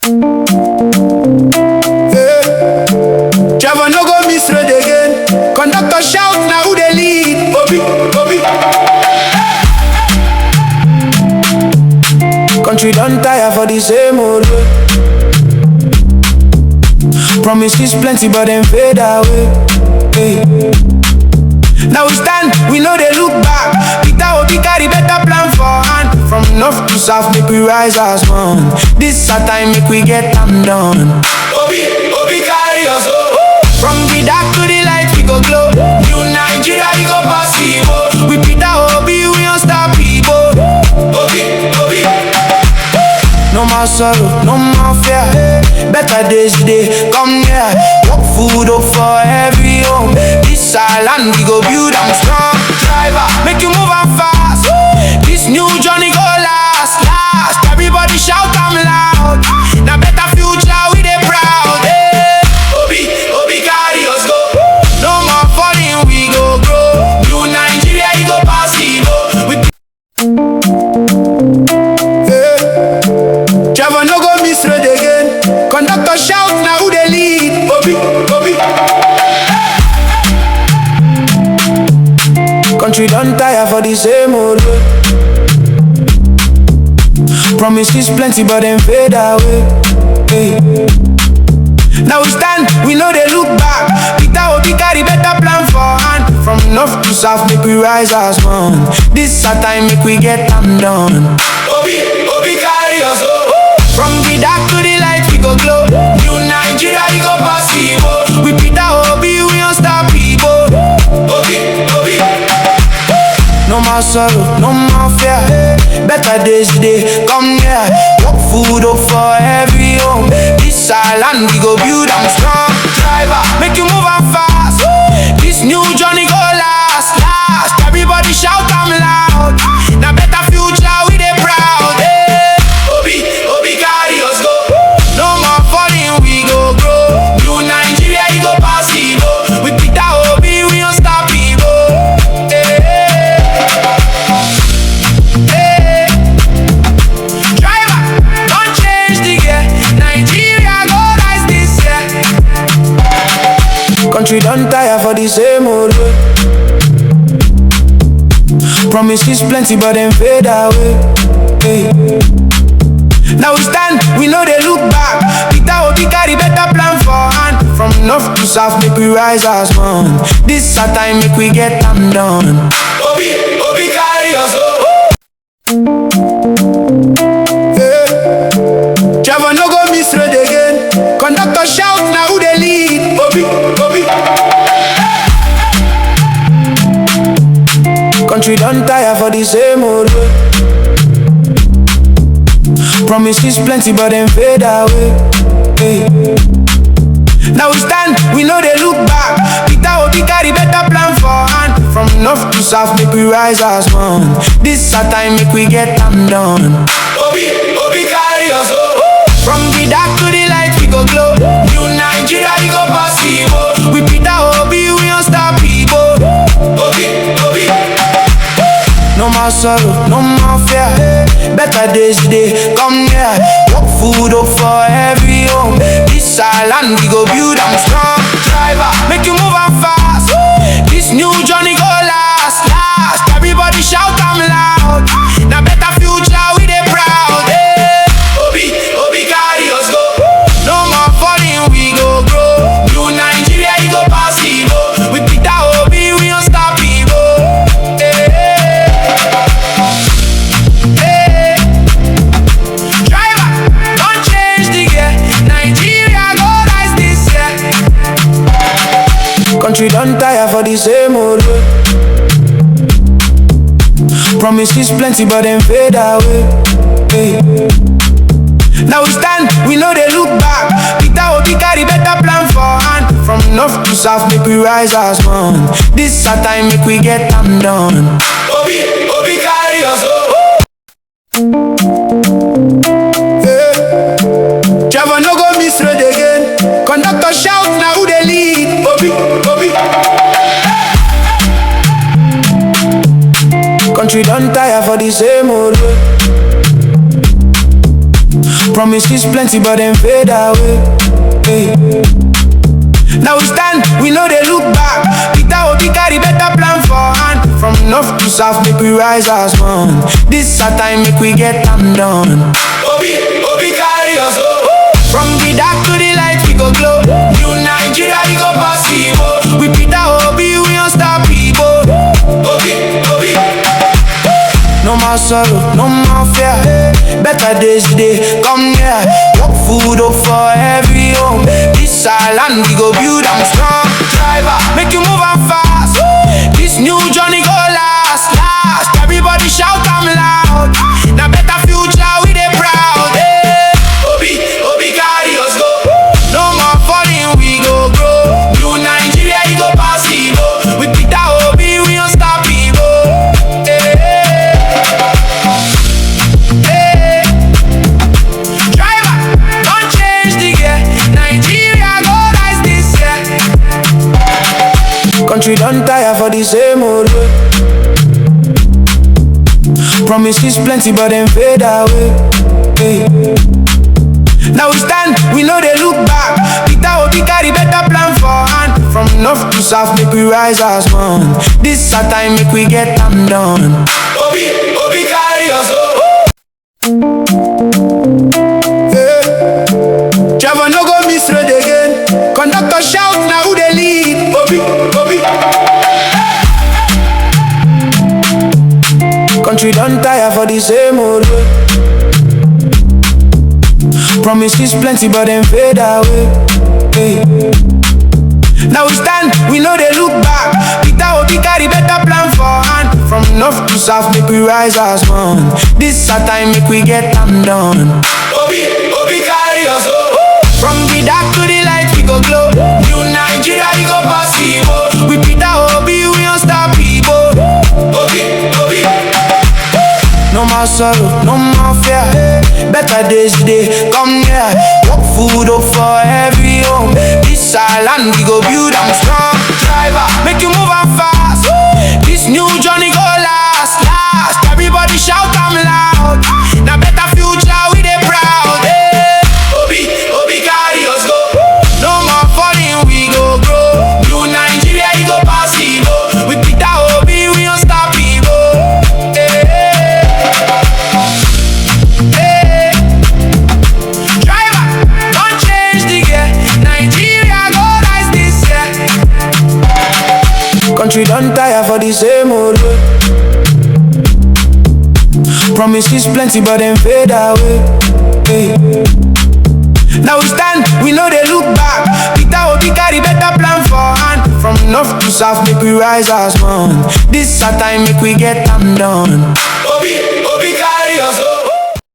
Driver no go miss road again. Conductor shout, now who they lead? Obi, Obi. Country don't tire for the same old way. Promises plenty but then fade away. Now we stand, we know they look back. Peter Obi carry better plan for hand. From north to south, make we rise as one. This our time, make we get them done. Obi, Obi carry us home. From the dark to the light, we go glow. New Nigeria, we go possible. We Peter Obi, we don't stop people. Obi, Obi. No more sorrow, no more fear. Better days today, come here. Work food up for every home. This our land, we go build and strong. Driver, make you move and fast. This new journey go last, last. Everybody shout I'm loud. Now better future, we dey proud. Obi, Obi carry us go. No more falling, we go grow. New Nigeria, we go possible. Driver no go miss road again. Conductor shout, now who they lead? Obi, Obi. Country don't tire for the same old way. Promises plenty but then fade away. Now we stand, we know they look back. Peter Obi carry better plan for hand. From north to south, make we rise as one. This our time, make we get them done. Obi, Obi carry us home. From the dark to the light, we go glow. New Nigeria, we go possible. We Peter Obi, we don't stop people. Obi, Obi. No more sorrow, no more fear. Better days today, come here. Work food up for every home. This our land, we go build and strong. Driver, make you move and fast. This new journey go last, last. Everybody shout I'm loud. Now better future, we dey proud. Obi, Obi carry us go. No more falling, we go grow. New Nigeria, we go possible. We Peter Obi, we don't stop people. Country don't tire for the same old way. Promises plenty but then fade away. Now we stand, we know they look back. Peter Obi carry better plan for hand. From north to south, make we rise as one. This our time, make we get them done. Obi, Obi carry us home. Driver no go miss road again. Conductor shout, now who they lead? Obi, Obi. Country don't tire for the same old way. Promises plenty but then fade away. Now we stand, we know they look back. Peter Obi carry better plan for hand. From north to south, make we rise as one. This our time, make we get them done. Obi, Obi carry us home. From the dark to the light, we go glow. New Nigeria, we go possible. We Peter Obi, we don't stop people. Obi, Obi. No more sorrow, no more fear. Better days today, come here. Work food up for every home. This our land, we go build and strong. Driver, make you move and fast. This new journey go last, last. Everybody shout I'm loud. Now better future, we dey proud. Obi, Obi carry us go. No more falling, we go grow. New Nigeria, we go possible. We Peter Obi, we don't stop people. Driver, don't change the gear. Nigeria go rise this year. Country don't tire for the same old way. Promises plenty but then fade away. Now we stand, we know they look back. Peter Obi carry better plan for hand. From north to south, make we rise as one. This our time, make we get them done. Obi, Obi carry us home. Driver no go miss road again. Conductor shout, now who they lead? Obi, Obi. Country don't tire for the same old way. Promises plenty, but them fade away. Hey. Now we stand, we know they look back. Peter Obi carry better plan for hand. From north to south, make we rise as one. This a time, make we get them done. Obi carry us up. From the dark to the light, we go glow. New Nigeria, we go possible. We Peter Obi, we unstoppable. Obi. No more sorrow, no more fear. Better days today, come here. Work food up for every home. This our land, we go build and strong. Driver, make you move and fast. This new journey go last. Everybody shout I'm loud. Now better future, we dey proud. Hey. Obi carry us go. No more falling, we go grow. New Nigeria, we go possible. With Peter Obi, we unstoppable. Hey. Driver, don't change the gear. Nigeria go rise this year. Country don't tire for the same old way. Promises plenty, but them fade away. Hey. Now we stand, we know they look back. Peter Obi carry better plan for hand. From north to south, make we rise as one. This a time, make we get them done. Obi carry us up. Hey. Trevor no go miss road again. Conductor shout, now who they lead? Obi. Country don't tire for the same old way. Promises plenty, but them fade away. Hey. Now we stand, we know they look back. Peter Obi carry better plan for hand. From north to south, make we rise as one. This a time, make we get them done. Obi carry us up. From the dark to the light, we go glow. New Nigeria, we go possible. We Peter Obi, we unstoppable. Obi. No more sorrow, no more fear. Better days today, come here. Work food up for every home. This our land, we go build and strong. Driver, make you move and fast. This new journey go last. Everybody shout I'm loud. Now better future, we dey proud. Hey. Obi carry us go. No more falling, we go grow. New Nigeria, we go possible. With Peter Obi, we unstoppable. Driver, don't change the gear. Nigeria go rise this year. Country don't tire for the same old way. Promises plenty, but them fade away. Hey. Now we stand, we know they look back. Peter Obi carry better plan for hand. From north to south, make we rise as one. This a time, make we get them done.